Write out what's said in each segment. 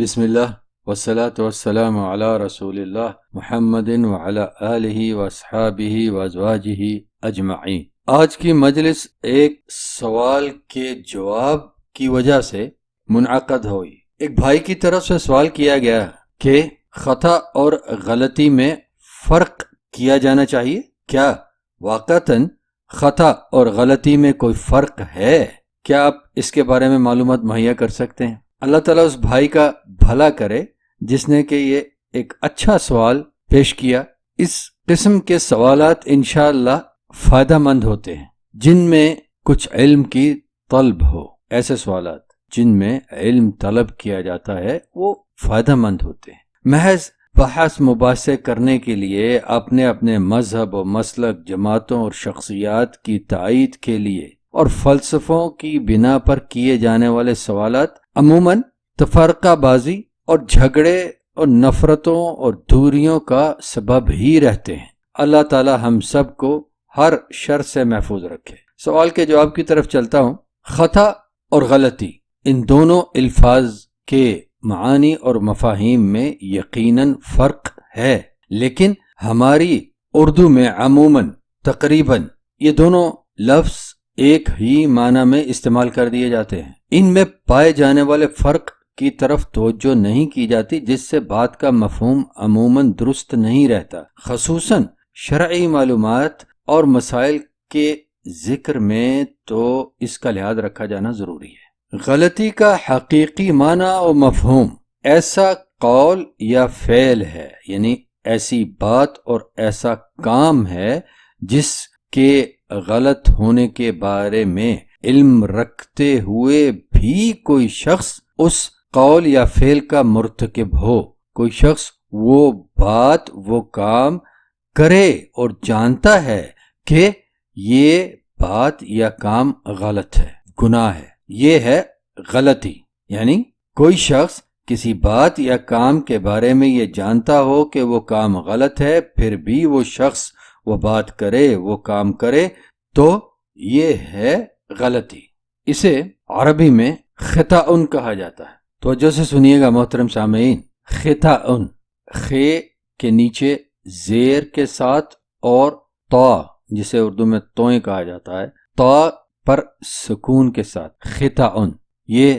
بسم اللہ والصلاة والسلام علی رسول اللہ محمد وعلی آلہ واصحابہ وازواجہ اجمعین۔ آج کی مجلس ایک سوال کے جواب کی وجہ سے منعقد ہوئی۔ ایک بھائی کی طرف سے سوال کیا گیا کہ خطا اور غلطی میں فرق کیا جانا چاہیے، کیا واقعتاً خطا اور غلطی میں کوئی فرق ہے؟ کیا آپ اس کے بارے میں معلومات مہیا کر سکتے ہیں؟ اللہ تعالیٰ اس بھائی کا بھلا کرے جس نے کہ یہ ایک اچھا سوال پیش کیا۔ اس قسم کے سوالات انشاءاللہ فائدہ مند ہوتے ہیں جن میں کچھ علم کی طلب ہو۔ ایسے سوالات جن میں علم طلب کیا جاتا ہے وہ فائدہ مند ہوتے ہیں۔ محض بحث مباحثے کرنے کے لیے اپنے مذہب و مسلک، جماعتوں اور شخصیات کی تائید کے لیے اور فلسفوں کی بنا پر کیے جانے والے سوالات عموماً تفرقہ بازی اور جھگڑے اور نفرتوں اور دوریوں کا سبب ہی رہتے ہیں۔ اللہ تعالی ہم سب کو ہر شر سے محفوظ رکھے۔ سوال کے جواب کی طرف چلتا ہوں۔ خطا اور غلطی، ان دونوں الفاظ کے معانی اور مفاہیم میں یقیناً فرق ہے، لیکن ہماری اردو میں عموماً تقریباً یہ دونوں لفظ ایک ہی معنی میں استعمال کر دیے جاتے ہیں۔ ان میں پائے جانے والے فرق کی طرف توجہ نہیں کی جاتی، جس سے بات کا مفہوم عموماً درست نہیں رہتا، خصوصاً شرعی معلومات اور مسائل کے ذکر میں تو اس کا لحاظ رکھا جانا ضروری ہے۔ غلطی کا حقیقی معنی و مفہوم ایسا قول یا فعل ہے، یعنی ایسی بات اور ایسا کام ہے جس کے غلط ہونے کے بارے میں علم رکھتے ہوئے بھی کوئی شخص اس قول یا فعل کا مرتکب ہو۔ کوئی شخص وہ بات، وہ کام کرے اور جانتا ہے کہ یہ بات یا کام غلط ہے، گناہ ہے، یہ ہے غلطی۔ یعنی کوئی شخص کسی بات یا کام کے بارے میں یہ جانتا ہو کہ وہ کام غلط ہے، پھر بھی وہ شخص وہ بات کرے، وہ کام کرے، تو یہ ہے غلطی۔ اسے عربی میں خطأ کہا جاتا ہے۔ توجہ سے سنیے گا محترم سامعین۔ خطأ، خے کے نیچے زیر کے ساتھ اور تا، جسے اردو میں توئیں کہا جاتا ہے، تا پر سکون کے ساتھ، خطأ، یہ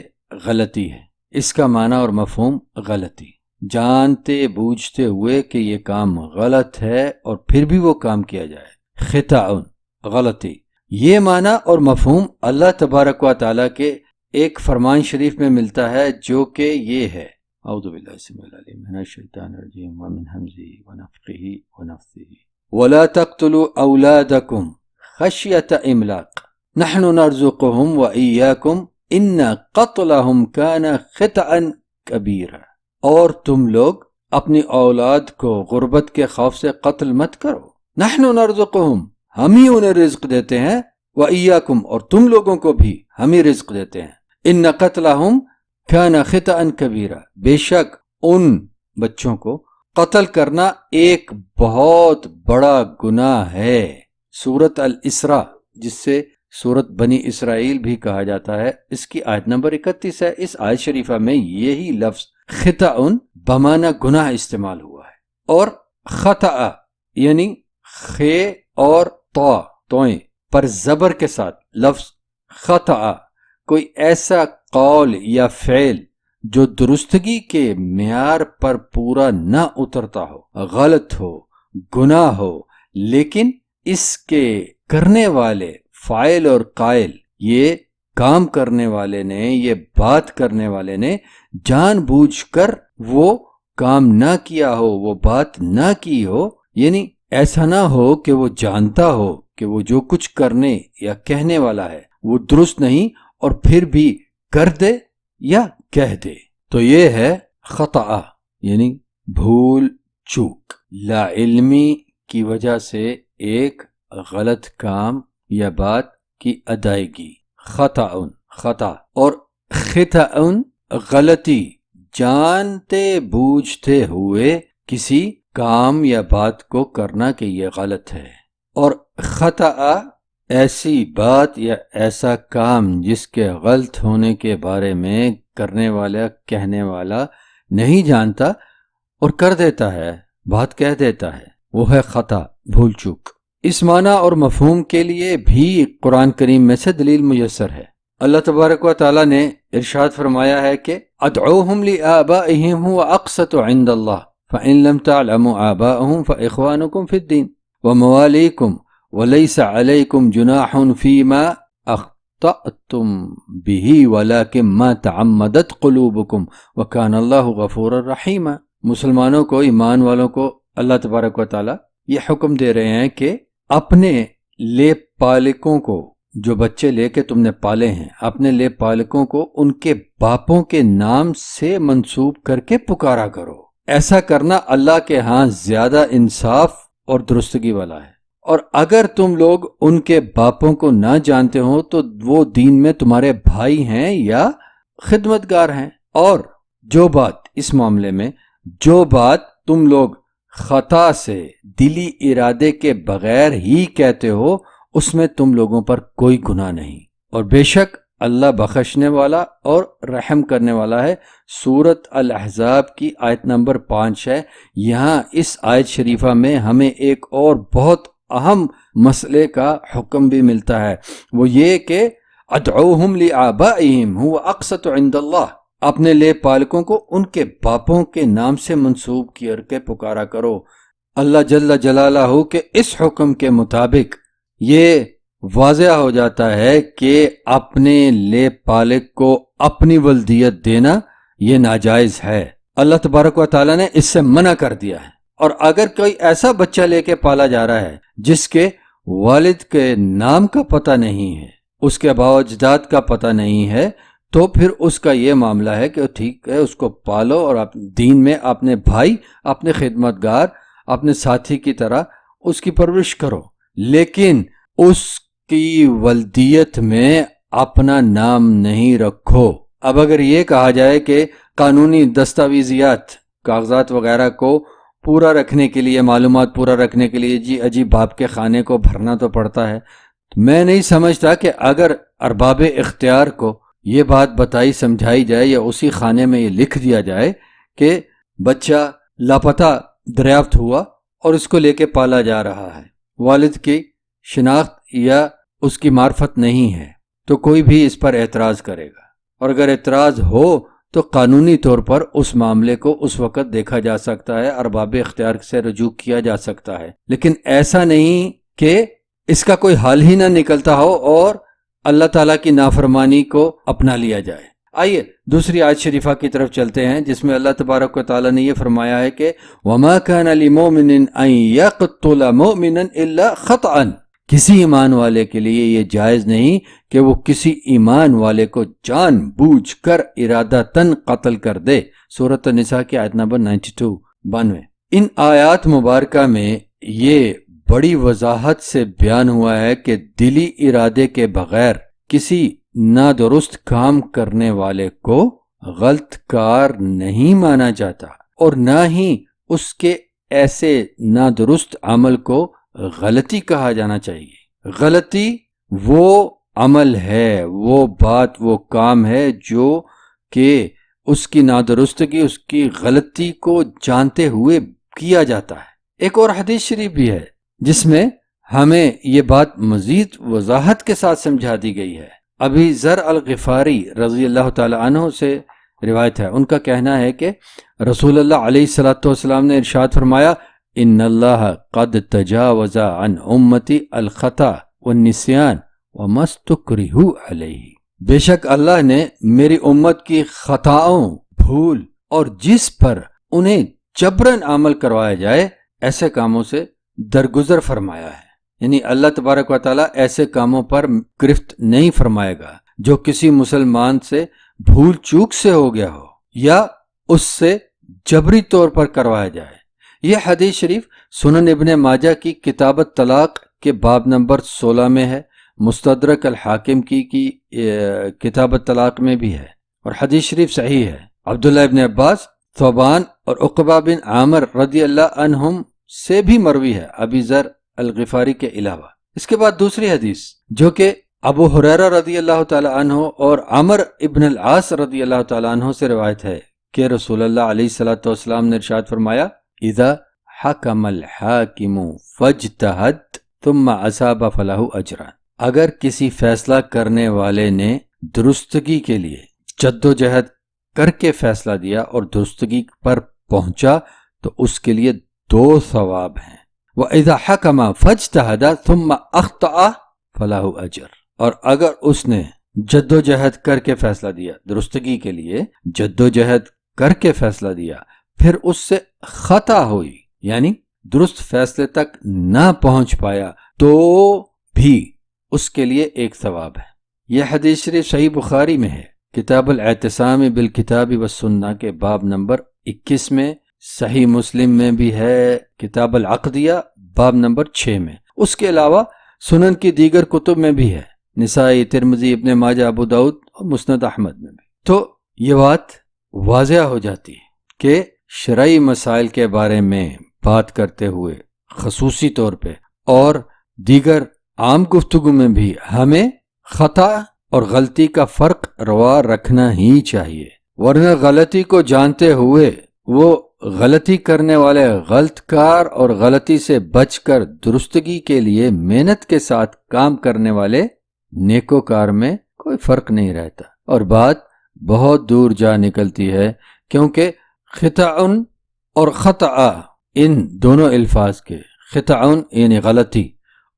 غلطی ہے۔ اس کا معنی اور مفہوم غلطی، جانتے بوجھتے ہوئے کہ یہ کام غلط ہے اور پھر بھی وہ کام کیا جائے، خطأ، غلطی۔ یہ معنی اور مفہوم اللہ تبارک و تعالیٰ کے ایک فرمان شریف میں ملتا ہے جو کہ یہ ہے، اعوذ باللہ السمیع العلیم من الشیطان الرجیم ومن حمزہ ونفخہ ونفثہ ولا تقتلوا اولادکم خشیۃ املاق نحن نرزقهم وإیاکم ان قتلهم کان خطأ کبیرا۔ اور تم لوگ اپنی اولاد کو غربت کے خوف سے قتل مت کرو، نحن نرزقهم، ہم ہی انہیں رزق دیتے ہیں، وَإِيَّاكُمْ، اور تم لوگوں کو بھی ہم ہی رزق دیتے ہیں، إِنَّ قَتْلَهُمْ كَانَ خِطْئًا كَبِيرًا، بے شک ان بچوں کو قتل کرنا ایک بہت بڑا گناہ ہے۔ سورۃ الاسراء، جس سے سورۃ بنی اسرائیل بھی کہا جاتا ہے، اس کی آیت نمبر 31 ہے۔ اس آیت شریفہ میں یہی لفظ خطأ بمعنی گناہ استعمال ہوا ہے۔ اور خطأ یعنی خے اور تا، توئیں پر زبر کے ساتھ لفظ خطأ، کوئی ایسا قول یا فعل جو درستگی کے معیار پر پورا نہ اترتا ہو، غلط ہو، گناہ ہو، لیکن اس کے کرنے والے فاعل اور قائل، یہ کام کرنے والے نے، یہ بات کرنے والے نے جان بوجھ کر وہ کام نہ کیا ہو، وہ بات نہ کی ہو، یعنی ایسا نہ ہو کہ وہ جانتا ہو کہ وہ جو کچھ کرنے یا کہنے والا ہے وہ درست نہیں اور پھر بھی کر دے یا کہہ دے، تو یہ ہے خطأ، یعنی بھول چوک، لا علمی کی وجہ سے ایک غلط کام یا بات کی ادائیگی، خطأ، خطا۔ اور خطأ غلطی، جانتے بوجھتے ہوئے کسی کام یا بات کو کرنا کہ یہ غلط ہے۔ اور خطأ ایسی بات یا ایسا کام جس کے غلط ہونے کے بارے میں کرنے والا، کہنے والا نہیں جانتا اور کر دیتا ہے، بات کہہ دیتا ہے، وہ ہے خطا، بھول چوک۔ اس معنی اور مفہوم کے لیے بھی قرآن کریم میں سے دلیل میسر ہے۔ اللہ تبارک و تعالی نے ارشاد فرمایا ہے کہ ادعوہم لآبائہم هو اقسط عند اللہ فإن لم تعلموا آباءهم فإخوانكم في الدين ومواليكم وليس عليكم جناح فيما أخطأتم به ولكن ما تعمدت قلوبكم وكان الله غفورا رحيما۔ مسلمانوں کو، ایمان والوں کو اللہ تبارک و تعالی یہ حکم دے رہے ہیں کہ اپنے لے پالکوں کو، جو بچے لے کے تم نے پالے ہیں، اپنے لے پالکوں کو ان کے باپوں کے نام سے منسوب کر کے پکارا کرو۔ ایسا کرنا اللہ کے ہاں زیادہ انصاف اور درستگی والا ہے۔ اور اگر تم لوگ ان کے باپوں کو نہ جانتے ہو تو وہ دین میں تمہارے بھائی ہیں یا خدمتگار ہیں، اور جو بات اس معاملے میں جو بات تم لوگ خطا سے، دلی ارادے کے بغیر ہی کہتے ہو، اس میں تم لوگوں پر کوئی گناہ نہیں، اور بے شک اللہ بخشنے والا اور رحم کرنے والا ہے۔ سورۃ الاحزاب کی آیت نمبر 5 ہے۔ یہاں اس آیت شریفہ میں ہمیں ایک اور بہت اہم مسئلے کا حکم بھی ملتا ہے، وہ یہ کہ ادعوہم لآبائہم هو اقسط عند اللہ، اپنے لے پالکوں کو ان کے باپوں کے نام سے منسوب کر کے پکارا کرو۔ اللہ جل جلالہ کے اس حکم کے مطابق یہ واضح ہو جاتا ہے کہ اپنے لے پالک کو اپنی ولدیت دینا یہ ناجائز ہے۔ اللہ تبارک و تعالیٰ نے اس سے منع کر دیا ہے۔ اور اگر کوئی ایسا بچہ لے کے پالا جا رہا ہے جس کے والد کے نام کا پتہ نہیں ہے، اس کے آباء و اجداد کا پتہ نہیں ہے، تو پھر اس کا یہ معاملہ ہے کہ ٹھیک ہے، اس کو پالو اور دین میں اپنے بھائی، اپنے خدمتگار، اپنے ساتھی کی طرح اس کی پرورش کرو، لیکن اس کی ولدیت میں اپنا نام نہیں رکھو۔ اب اگر یہ کہا جائے کہ قانونی دستاویزیات، کاغذات وغیرہ کو پورا رکھنے کے لیے، معلومات پورا رکھنے کے لیے جی عجیب باپ کے خانے کو بھرنا تو پڑتا ہے، تو میں نہیں سمجھتا کہ اگر ارباب اختیار کو یہ بات بتائی سمجھائی جائے یا اسی خانے میں یہ لکھ دیا جائے کہ بچہ لاپتہ دریافت ہوا اور اس کو لے کے پالا جا رہا ہے، والد کی شناخت یا اس کی معرفت نہیں ہے، تو کوئی بھی اس پر اعتراض کرے گا، اور اگر اعتراض ہو تو قانونی طور پر اس معاملے کو اس وقت دیکھا جا سکتا ہے، ارباب اختیار سے رجوع کیا جا سکتا ہے، لیکن ایسا نہیں کہ اس کا کوئی حال ہی نہ نکلتا ہو اور اللہ تعالیٰ کی نافرمانی کو اپنا لیا جائے۔ آئیے دوسری آیت شریفہ کی طرف چلتے ہیں، جس میں اللہ تبارک و تعالیٰ نے یہ فرمایا ہے کہ وَمَا كَانَ لِمُؤْمِنٍ أَن يَقْتُلَ مُؤْمِنًا إِلَّا خَطْأً، کسی ایمان والے کے لیے یہ جائز نہیں کہ وہ کسی ایمان والے کو جان بوجھ کر ارادتاً قتل کر دے۔ سورۃ النساء کی آیت نمبر 92۔ ان آیات مبارکہ میں یہ بڑی وضاحت سے بیان ہوا ہے کہ دلی ارادے کے بغیر کسی نادرست کام کرنے والے کو غلط کار نہیں مانا جاتا، اور نہ ہی اس کے ایسے نادرست عمل کو غلطی کہا جانا چاہیے۔ غلطی وہ عمل ہے، وہ بات، وہ کام ہے جو کہ اس کی نادرستگی، اس کی غلطی کو جانتے ہوئے کیا جاتا ہے۔ ایک اور حدیث شریف بھی ہے جس میں ہمیں یہ بات مزید وضاحت کے ساتھ سمجھا دی گئی ہے۔ ابی ذر الغفاری رضی اللہ تعالی عنہ سے روایت ہے، ان کا کہنا ہے کہ رسول اللہ علیہ الصلوۃ والسلام نے ارشاد فرمایا ان اللہ قد تجاوز عن امتی الخطا والنسیان وما استکرہوا علیہ، بے شک اللہ نے میری امت کی خطاؤں، بھول اور جس پر انہیں جبراً عمل کروایا جائے ایسے کاموں سے درگزر فرمایا ہے۔ یعنی اللہ تبارک و تعالیٰ ایسے کاموں پر گرفت نہیں فرمائے گا جو کسی مسلمان سے بھول چوک سے ہو گیا ہو یا اس سے جبری طور پر کروایا جائے۔ یہ حدیث شریف سنن ابن ماجہ کی کتاب الطلاق کے باب نمبر 16 میں ہے، مستدرک الحاکم کی کتاب الطلاق میں بھی ہے، اور حدیث شریف صحیح ہے۔ عبداللہ ابن عباس، ثوبان اور عقبہ بن عامر رضی اللہ عنہم سے بھی مروی ہے، ابی ذر الغفاری کے علاوہ۔ اس کے بعد دوسری حدیث جو کہ ابو ہریرہ رضی اللہ تعالی عنہ اور عمر ابن العاص رضی اللہ تعالی عنہ سے روایت ہے کہ رسول اللہ علیہ الصلوۃ والسلام نے ارشاد فرمایا اذا حکم الحاکم فاجتہد ثم اصاب فلہ اجران، اگر کسی فیصلہ کرنے والے نے درستگی کے لیے جد و جہد کر کے فیصلہ دیا اور درستگی پر پہنچا تو اس کے لیے 2 ثواب ہیں۔ وَإِذَا حَكَمَ فَاجْتَهَدَ ثُمَّ أَخْطَأَ فَلَهُ أَجْرٌ، اور اگر اس نے جد و جہد کر کے فیصلہ دیا، درستگی کے لیے جد و جہد کر کے فیصلہ دیا، پھر اس سے خطا ہوئی یعنی درست فیصلے تک نہ پہنچ پایا تو بھی اس کے لیے 1 ثواب ہے۔ یہ حدیث شریف صحیح بخاری میں ہے، کتاب الاعتصام بالکتاب والسنہ کے باب نمبر 21 میں، صحیح مسلم میں بھی ہے کتاب العقدیہ باب نمبر 6 میں، اس کے علاوہ سنن کی دیگر کتب میں بھی ہے، نسائی، ترمذی، ابن ماجہ، ابو داؤد اور مسند احمد میں بھی۔ تو یہ بات واضح ہو جاتی ہے کہ شرعی مسائل کے بارے میں بات کرتے ہوئے خصوصی طور پہ اور دیگر عام گفتگو میں بھی ہمیں خطا اور غلطی کا فرق روا رکھنا ہی چاہیے، ورنہ غلطی کو جانتے ہوئے وہ غلطی کرنے والے غلط کار اور غلطی سے بچ کر درستگی کے لیے محنت کے ساتھ کام کرنے والے نیکوکار میں کوئی فرق نہیں رہتا، اور بات بہت دور جا نکلتی ہے، کیونکہ خطأن اور خطأ ان دونوں الفاظ کے، خطأن یعنی غلطی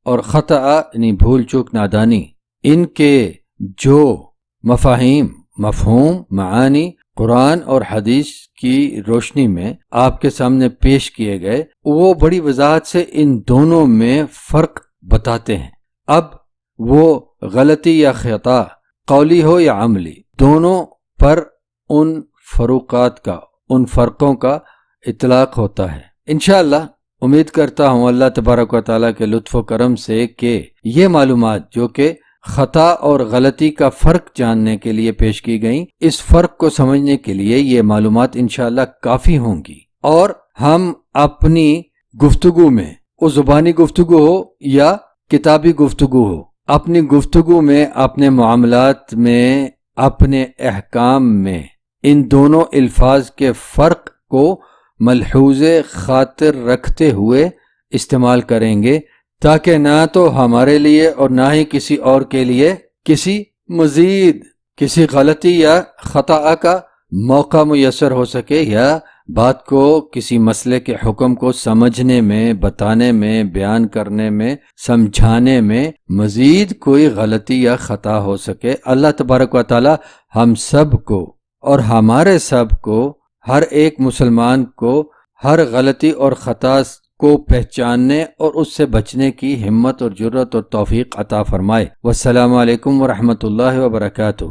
اور خطأ یعنی بھول چوک نادانی، ان کے جو مفاہیم، مفہوم، معانی قرآن اور حدیث کی روشنی میں آپ کے سامنے پیش کیے گئے، وہ بڑی وضاحت سے ان دونوں میں فرق بتاتے ہیں۔ اب وہ غلطی یا خطا قولی ہو یا عملی، دونوں پر ان فروقات کا، ان فرقوں کا اطلاق ہوتا ہے۔ انشاءاللہ امید کرتا ہوں اللہ تبارک و تعالیٰ کے لطف و کرم سے کہ یہ معلومات جو کہ خطا اور غلطی کا فرق جاننے کے لیے پیش کی گئیں، اس فرق کو سمجھنے کے لیے یہ معلومات انشاءاللہ کافی ہوں گی، اور ہم اپنی گفتگو میں، وہ زبانی گفتگو ہو یا کتابی گفتگو ہو، اپنی گفتگو میں، اپنے معاملات میں، اپنے احکام میں ان دونوں الفاظ کے فرق کو ملحوظ خاطر رکھتے ہوئے استعمال کریں گے، تاکہ نہ تو ہمارے لیے اور نہ ہی کسی اور کے لیے کسی غلطی یا خطا کا موقع میسر ہو سکے، یا بات کو، کسی مسئلے کے حکم کو سمجھنے میں، بتانے میں، بیان کرنے میں، سمجھانے میں مزید کوئی غلطی یا خطا ہو سکے۔ اللہ تبارک و تعالی ہم سب کو اور ہمارے سب کو، ہر ایک مسلمان کو ہر غلطی اور خطا کو پہچاننے اور اس سے بچنے کی ہمت اور جرأت اور توفیق عطا فرمائے۔ والسلام علیکم ورحمۃ اللہ وبرکاتہ۔